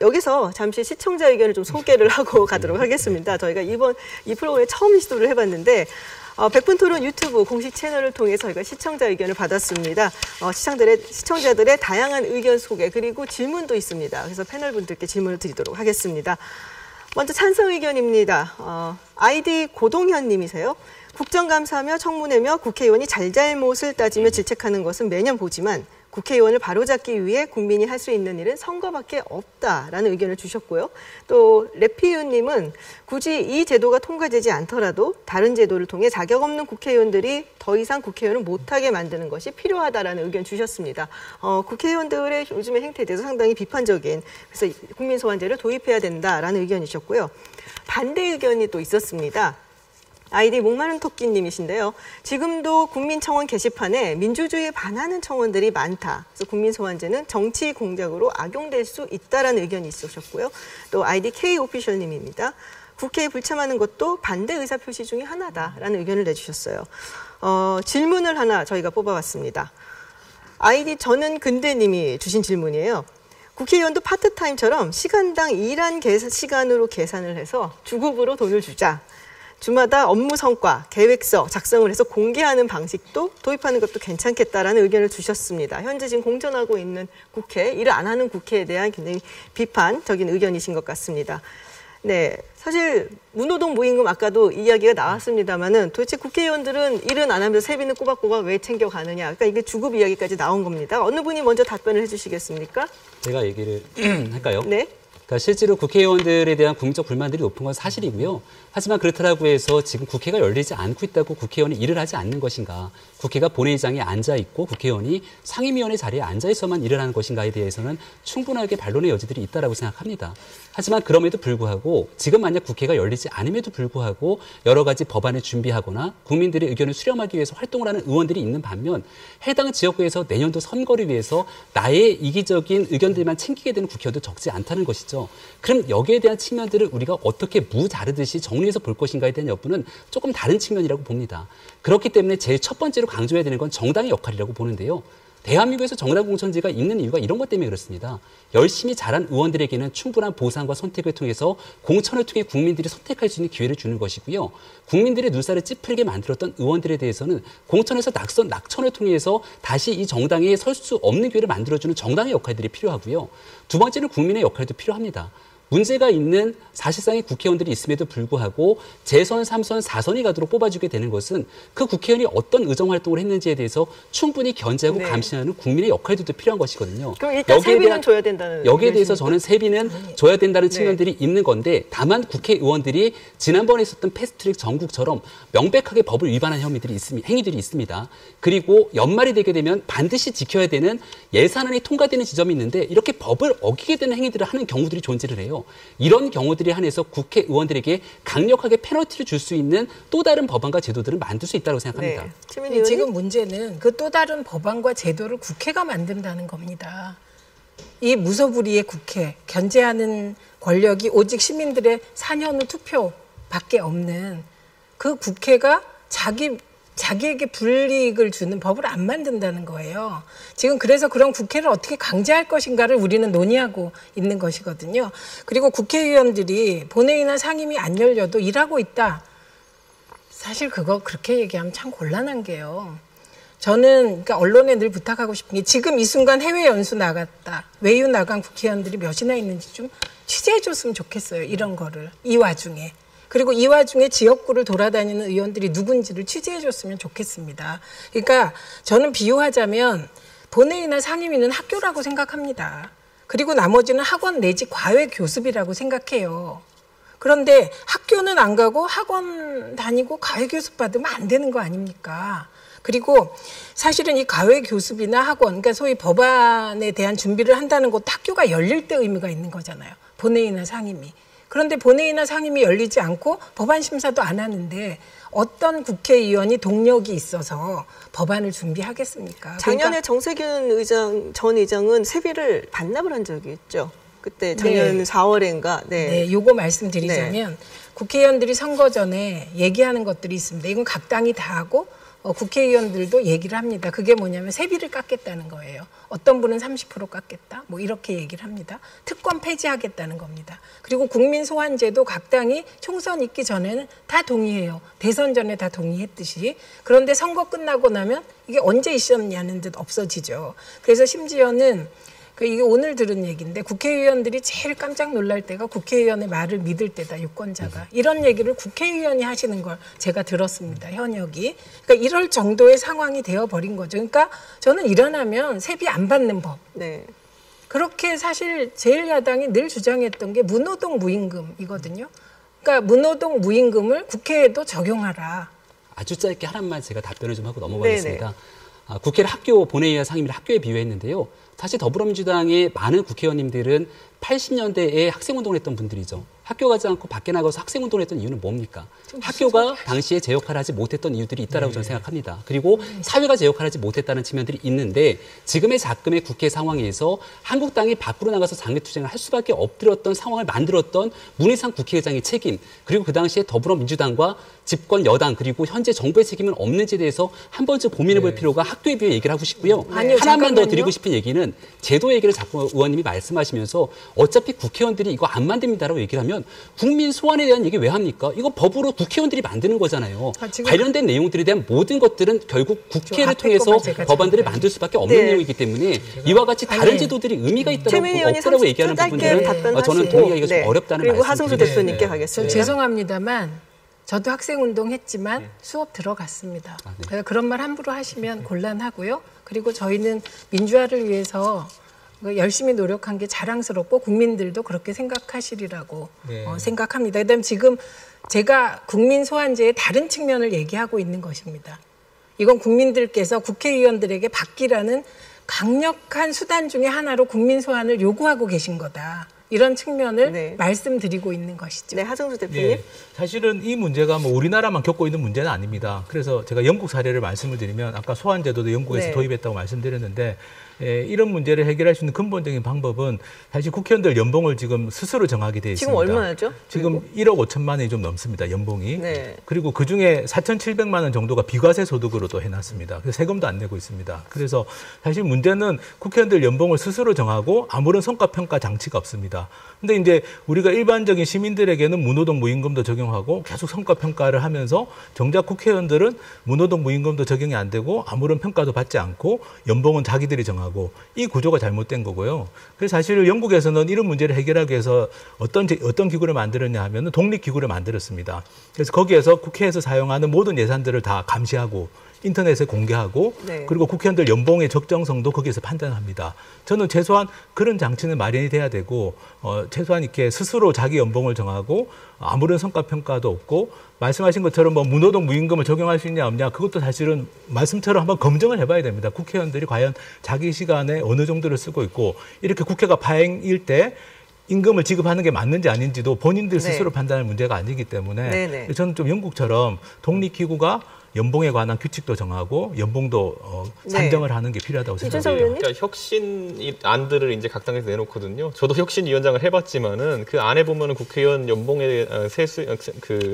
여기서 잠시 시청자 의견을 좀 소개를 하고 가도록 하겠습니다. 저희가 이번 이 프로그램에 처음 시도를 해봤는데 100분 토론 유튜브 공식 채널을 통해서 저희가 시청자 의견을 받았습니다. 시청자들의 다양한 의견 소개 그리고 질문도 있습니다. 그래서 패널분들께 질문을 드리도록 하겠습니다. 먼저 찬성 의견입니다. 아이디 고동현 님이세요. 국정감사며 청문회며 국회의원이 잘잘못을 따지며 질책하는 것은 매년 보지만 국회의원을 바로잡기 위해 국민이 할 수 있는 일은 선거밖에 없다라는 의견을 주셨고요. 또 레피유님은 굳이 이 제도가 통과되지 않더라도 다른 제도를 통해 자격 없는 국회의원들이 더 이상 국회의원을 못하게 만드는 것이 필요하다라는 의견 주셨습니다. 국회의원들의 요즘의 행태에 대해서 상당히 비판적인, 그래서 국민소환제를 도입해야 된다라는 의견이셨고요. 반대 의견이 또 있었습니다. 아이디 목마른 토끼님이신데요. 지금도 국민청원 게시판에 민주주의에 반하는 청원들이 많다. 그래서 국민소환제는 정치 공작으로 악용될 수 있다라는 의견이 있으셨고요. 또 아이디 K오피셜님입니다. 국회에 불참하는 것도 반대 의사표시 중에 하나다라는 의견을 내주셨어요. 질문을 하나 저희가 뽑아봤습니다. 아이디 저는 근대님이 주신 질문이에요. 국회의원도 파트타임처럼 시간당 일한 시간으로 계산을 해서 주급으로 돈을 주자. 주마다 업무 성과, 계획서 작성을 해서 공개하는 방식도 도입하는 것도 괜찮겠다라는 의견을 주셨습니다. 현재 지금 공전하고 있는 국회, 일을 안 하는 국회에 대한 굉장히 비판적인 의견이신 것 같습니다. 네, 사실 문호동 무임금 아까도 이야기가 나왔습니다만은 도대체 국회의원들은 일은 안 하면서 세비는 꼬박꼬박 왜 챙겨가느냐. 그러니까 이게 주급 이야기까지 나온 겁니다. 어느 분이 먼저 답변을 해주시겠습니까? 제가 얘기를 할까요? 네. 그러니까 실제로 국회의원들에 대한 국민적 불만들이 높은 건 사실이고요. 하지만 그렇다고 해서 지금 국회가 열리지 않고 있다고 국회의원이 일을 하지 않는 것인가, 국회가 본회의장에 앉아 있고 국회의원이 상임위원회 자리에 앉아 있어만 일을 하는 것인가에 대해서는 충분하게 반론의 여지들이 있다라고 생각합니다. 하지만 그럼에도 불구하고 지금 만약 국회가 열리지 않음에도 불구하고 여러 가지 법안을 준비하거나 국민들의 의견을 수렴하기 위해서 활동을 하는 의원들이 있는 반면 해당 지역구에서 내년도 선거를 위해서 나의 이기적인 의견들만 챙기게 되는 국회의원도 적지 않다는 것이죠. 그럼 여기에 대한 측면들을 우리가 어떻게 무 자르듯이 정리해서 볼 것인가에 대한 여부는 조금 다른 측면이라고 봅니다. 그렇기 때문에 제일 첫 번째로 강조해야 되는 건 정당의 역할이라고 보는데요. 대한민국에서 정당 공천제가 있는 이유가 이런 것 때문에 그렇습니다. 열심히 잘한 의원들에게는 충분한 보상과 선택을 통해서 공천을 통해 국민들이 선택할 수 있는 기회를 주는 것이고요. 국민들의 눈살을 찌푸리게 만들었던 의원들에 대해서는 공천에서 낙천을 통해서 다시 이 정당에 설 수 없는 기회를 만들어주는 정당의 역할들이 필요하고요. 두 번째는 국민의 역할도 필요합니다. 문제가 있는 사실상의 국회의원들이 있음에도 불구하고 재선, 3선, 4선이 가도록 뽑아주게 되는 것은 그 국회의원이 어떤 의정활동을 했는지에 대해서 충분히 견제하고 감시하는 국민의 역할도 필요한 것이거든요. 그럼 일단 세비는 줘야 된다는 여기에 대해서 저는 세비는 줘야 된다는 측면들이 있는 건데 다만 국회의원들이 지난번에 있었던 패스트트랙 전국처럼 명백하게 법을 위반한 행위들이 있습니다. 그리고 연말이 되게 되면 반드시 지켜야 되는 예산안이 통과되는 지점이 있는데 이렇게 법을 어기게 되는 행위들을 하는 경우들이 존재를 해요. 이런 경우들에 한해서 국회의원들에게 강력하게 페널티를 줄 수 있는 또 다른 법안과 제도들을 만들 수 있다고 생각합니다. 네. 지금 문제는 그 또 다른 법안과 제도를 국회가 만든다는 겁니다. 이 무소불위의 국회, 견제하는 권력이 오직 시민들의 4년 후 투표밖에 없는 그 국회가 자기에게 불이익을 주는 법을 안 만든다는 거예요. 지금 그래서 그런 국회를 어떻게 강제할 것인가를 우리는 논의하고 있는 것이거든요. 그리고 국회의원들이 본회의나 상임위 안 열려도 일하고 있다. 사실 그거 그렇게 얘기하면 참 곤란한 게요. 저는 그러니까 언론에 늘 부탁하고 싶은 게 지금 이 순간 해외 연수 나갔다. 외유 나간 국회의원들이 몇이나 있는지 좀 취재해 줬으면 좋겠어요. 이런 거를. 이 와중에. 그리고 이 와중에 지역구를 돌아다니는 의원들이 누군지를 취재해 줬으면 좋겠습니다. 그러니까 저는 비유하자면 본회의나 상임위는 학교라고 생각합니다. 그리고 나머지는 학원 내지 과외 교습이라고 생각해요. 그런데 학교는 안 가고 학원 다니고 과외 교습 받으면 안 되는 거 아닙니까? 그리고 사실은 이 과외 교습이나 학원, 그러니까 소위 법안에 대한 준비를 한다는 것도 학교가 열릴 때 의미가 있는 거잖아요. 본회의나 상임위. 그런데 본회의나 상임위 열리지 않고 법안 심사도 안 하는데 어떤 국회의원이 동력이 있어서 법안을 준비하겠습니까? 작년에 정세균 전 의장은 세비를 반납을 한 적이 있죠. 그때 작년 4월인가. 네, 요거 말씀드리자면 국회의원들이 선거 전에 얘기하는 것들이 있습니다. 이건 각 당이 다 하고 국회의원들도 얘기를 합니다. 그게 뭐냐면 세비를 깎겠다는 거예요. 어떤 분은 30% 깎겠다. 뭐 이렇게 얘기를 합니다. 특권 폐지하겠다는 겁니다. 그리고 국민 소환제도 각 당이 총선 있기 전에는 다 동의해요. 대선 전에 다 동의했듯이. 그런데 선거 끝나고 나면 이게 언제 있었냐는 듯 없어지죠. 그래서 심지어는 이게 오늘 들은 얘기인데 국회의원들이 제일 깜짝 놀랄 때가 국회의원의 말을 믿을 때다, 유권자가. 이런 얘기를 국회의원이 하시는 걸 제가 들었습니다, 현역이. 그러니까 이럴 정도의 상황이 되어버린 거죠. 그러니까 저는 일어나면 세비 안 받는 법. 네. 그렇게 사실 제1야당이 늘 주장했던 게 무노동 무임금이거든요. 그러니까 무노동 무임금을 국회에도 적용하라. 아주 짧게 하나만 제가 답변을 좀 하고 넘어가겠습니다. 국회를 학교 본회의와 상임위를 학교에 비유했는데요. 사실 더불어민주당의 많은 국회의원님들은 80년대에 학생운동을 했던 분들이죠. 학교 가지 않고 밖에 나가서 학생운동을 했던 이유는 뭡니까? 학교가 당시에 제 역할을 하지 못했던 이유들이 있다고 저는 생각합니다. 그리고 사회가 제 역할을 하지 못했다는 측면들이 있는데 지금의 작금의 국회 상황에서 한국당이 밖으로 나가서 장외투쟁을 할 수밖에 없었던 상황을 만들었던 문희상 국회의장의 책임, 그리고 그 당시에 더불어민주당과 집권 여당 그리고 현재 정부의 책임은 없는지에 대해서 한 번쯤 고민해 볼 필요가 학교에 비해 얘기를 하고 싶고요. 아니요, 하나만 더 잠깐만요. 드리고 싶은 얘기는 제도 얘기를 자꾸 의원님이 말씀하시면서 어차피 국회의원들이 이거 안 만듭니다라고 얘기를 하면 국민 소환에 대한 얘기 왜 합니까? 이거 법으로 국회의원들이 만드는 거잖아요. 관련된 내용들에 대한 모든 것들은 결국 국회를 통해서 법안들을 만들 수밖에 없는 내용이기 때문에 이와 같이 다른 제도들이 의미가 있다고 없다고 얘기하는 부분들은 저는 동의하기가 좀 어렵다는 그리고 말씀드립니다. 하성수 대표님께 가겠습니다. 죄송합니다만 저도 학생운동 했지만 수업 들어갔습니다. 그런 말 함부로 하시면 곤란하고요. 그리고 저희는 민주화를 위해서 열심히 노력한 게 자랑스럽고 국민들도 그렇게 생각하시리라고 생각합니다. 그다음에 지금 제가 국민 소환제의 다른 측면을 얘기하고 있는 것입니다. 이건 국민들께서 국회의원들에게 받기라는 강력한 수단 중에 하나로 국민 소환을 요구하고 계신 거다. 이런 측면을 말씀드리고 있는 것이죠. 네, 하성수 대표님. 네, 사실은 이 문제가 뭐 우리나라만 겪고 있는 문제는 아닙니다. 그래서 제가 영국 사례를 말씀을 드리면 아까 소환제도도 영국에서 도입했다고 말씀드렸는데 이런 문제를 해결할 수 있는 근본적인 방법은 사실 국회의원들 연봉을 지금 스스로 정하게 돼 있습니다. 지금 얼마죠? 지금 1억 5천만 원이 좀 넘습니다. 연봉이. 네. 그리고 그중에 4,700만 원 정도가 비과세 소득으로 또 해놨습니다. 그래서 세금도 안 내고 있습니다. 그래서 사실 문제는 국회의원들 연봉을 스스로 정하고 아무런 성과평가 장치가 없습니다. 근데 이제 우리가 일반적인 시민들에게는 무노동 무임금도 적용하고 계속 성과평가를 하면서 정작 국회의원들은 무노동 무임금도 적용이 안 되고 아무런 평가도 받지 않고 연봉은 자기들이 정하고 이 구조가 잘못된 거고요. 그래서 사실 영국에서는 이런 문제를 해결하기 위해서 어떤 기구를 만들었냐 하면은 독립기구를 만들었습니다. 그래서 거기에서 국회에서 사용하는 모든 예산들을 다 감시하고 인터넷에 공개하고 그리고 국회의원들 연봉의 적정성도 거기에서 판단합니다. 저는 최소한 그런 장치는 마련이 돼야 되고 최소한 이렇게 스스로 자기 연봉을 정하고 아무런 성과평가도 없고 말씀하신 것처럼 뭐 무노동 무임금을 적용할 수 있냐 없냐 그것도 사실은 말씀처럼 한번 검증을 해봐야 됩니다. 국회의원들이 과연 자기 시간에 어느 정도를 쓰고 있고 이렇게 국회가 파행일 때 임금을 지급하는 게 맞는지 아닌지도 본인들 스스로 판단할 문제가 아니기 때문에 저는 좀 영국처럼 독립기구가 연봉에 관한 규칙도 정하고 연봉도 산정을 하는 게 필요하다고 생각합니다. 그러니까 혁신 안들을 이제 각 당에서 내놓거든요. 저도 혁신위원장을 해봤지만은 그 안에 보면은 국회의원 연봉의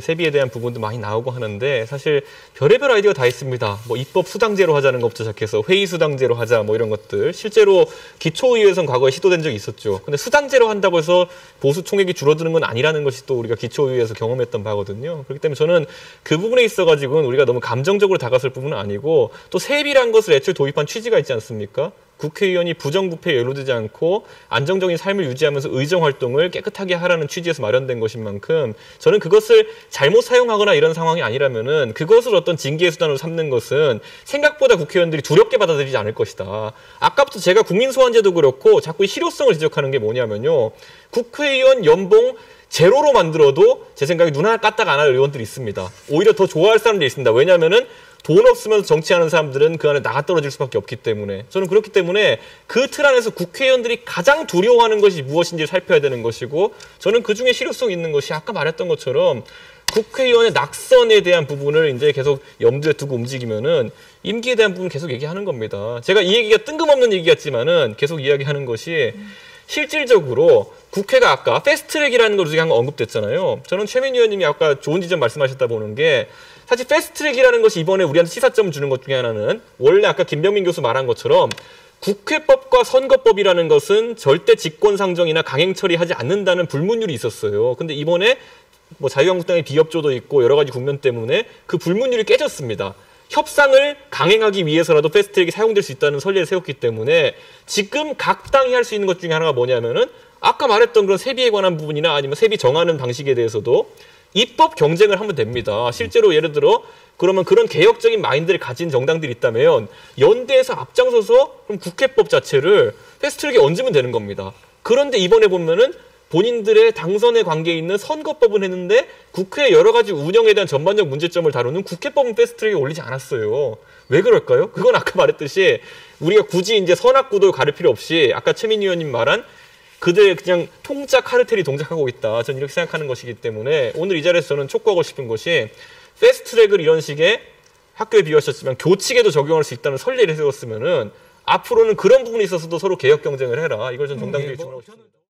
세비에 대한 부분도 많이 나오고 하는데 사실 별의별 아이디어가 다 있습니다. 뭐 입법 수당제로 하자는 것부터 시작해서 회의 수당제로 하자 뭐 이런 것들 실제로 기초의회에서는 과거에 시도된 적이 있었죠. 근데 수당제로 한다고 해서 보수 총액이 줄어드는 건 아니라는 것이 또 우리가 기초의회에서 경험했던 바거든요. 그렇기 때문에 저는 그 부분에 있어가지고는 우리가 너무 감정적으로 다가설 부분은 아니고 또 세비란 것을 애초에 도입한 취지가 있지 않습니까? 국회의원이 부정부패에 연루되지 않고 안정적인 삶을 유지하면서 의정활동을 깨끗하게 하라는 취지에서 마련된 것인 만큼 저는 그것을 잘못 사용하거나 이런 상황이 아니라면은 그것을 어떤 징계의 수단으로 삼는 것은 생각보다 국회의원들이 두렵게 받아들이지 않을 것이다. 아까부터 제가 국민소환제도 그렇고 자꾸 실효성을 지적하는 게 뭐냐면요. 국회의원 연봉 제로로 만들어도 제 생각에 눈 하나 까딱 안 할 의원들이 있습니다. 오히려 더 좋아할 사람들이 있습니다. 왜냐하면은 돈 없으면서 정치하는 사람들은 그 안에 나가 떨어질 수밖에 없기 때문에 저는 그렇기 때문에 그 틀 안에서 국회의원들이 가장 두려워하는 것이 무엇인지를 살펴야 되는 것이고 저는 그중에 실효성 있는 것이 아까 말했던 것처럼 국회의원의 낙선에 대한 부분을 이제 계속 염두에 두고 움직이면은 임기에 대한 부분 계속 얘기하는 겁니다. 제가 이 얘기가 뜬금없는 얘기 같지만은 계속 이야기하는 것이 실질적으로 국회가 아까 패스트트랙이라는 걸 한번 언급됐잖아요. 저는 최민희 의원님이 아까 좋은 지점 말씀하셨다 보는 게 사실 패스트트랙이라는 것이 이번에 우리한테 시사점을 주는 것 중에 하나는 원래 아까 김병민 교수 말한 것처럼 국회법과 선거법이라는 것은 절대 직권상정이나 강행 처리하지 않는다는 불문율이 있었어요. 근데 이번에 뭐 자유한국당의 비협조도 있고 여러 가지 국면 때문에 그 불문율이 깨졌습니다. 협상을 강행하기 위해서라도 패스트트랙이 사용될 수 있다는 선례를 세웠기 때문에 지금 각 당이 할 수 있는 것 중에 하나가 뭐냐면은 아까 말했던 그런 세비에 관한 부분이나 아니면 세비 정하는 방식에 대해서도 입법 경쟁을 하면 됩니다. 실제로 예를 들어 그러면 그런 개혁적인 마인드를 가진 정당들이 있다면 연대에서 앞장서서 그럼 국회법 자체를 패스트트랙에 얹으면 되는 겁니다. 그런데 이번에 보면은 본인들의 당선에 관계에 있는 선거법은 했는데 국회 여러 가지 운영에 대한 전반적 문제점을 다루는 국회법은 패스트트랙에 올리지 않았어요. 왜 그럴까요? 그건 아까 말했듯이 우리가 굳이 이제 선악구도 가릴 필요 없이 아까 최민희 의원님 말한 그들 그냥 통짜 카르텔이 동작하고 있다. 저는 이렇게 생각하는 것이기 때문에 오늘 이 자리에서 저는 촉구하고 싶은 것이 패스트트랙을 이런 식의 학교에 비유하셨지만 교칙에도 적용할 수 있다는 선례를 세웠으면은 앞으로는 그런 부분에 있어서도 서로 개혁 경쟁을 해라. 이걸 전 정당들이 주문하고 싶습니다.